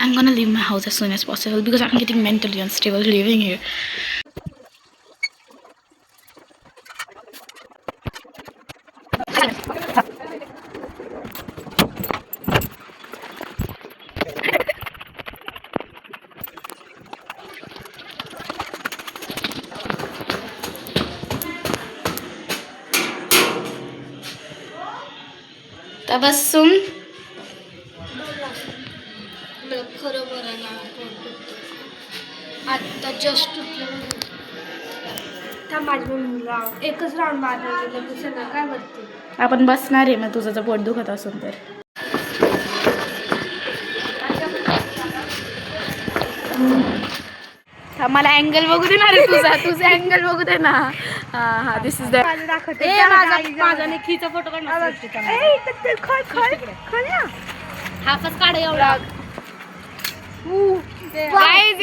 I'm gonna leave my house as soon as possible because I'm getting mentally unstable living here. Tabassum. खरं बरं ना आता just त्या माझ्या मुला एकच राऊंड मारला गेलं की सगळं काय वाटते. आपण बसणार आहे मग तुझं जर पोट दुखत असून तर. मला अँगल बघू दे ना रे तुझा अँगल बघू दे ना. हा दिस इज द माझा निखीचा फोटो काढ. हाफच काढ एवढा. गाइस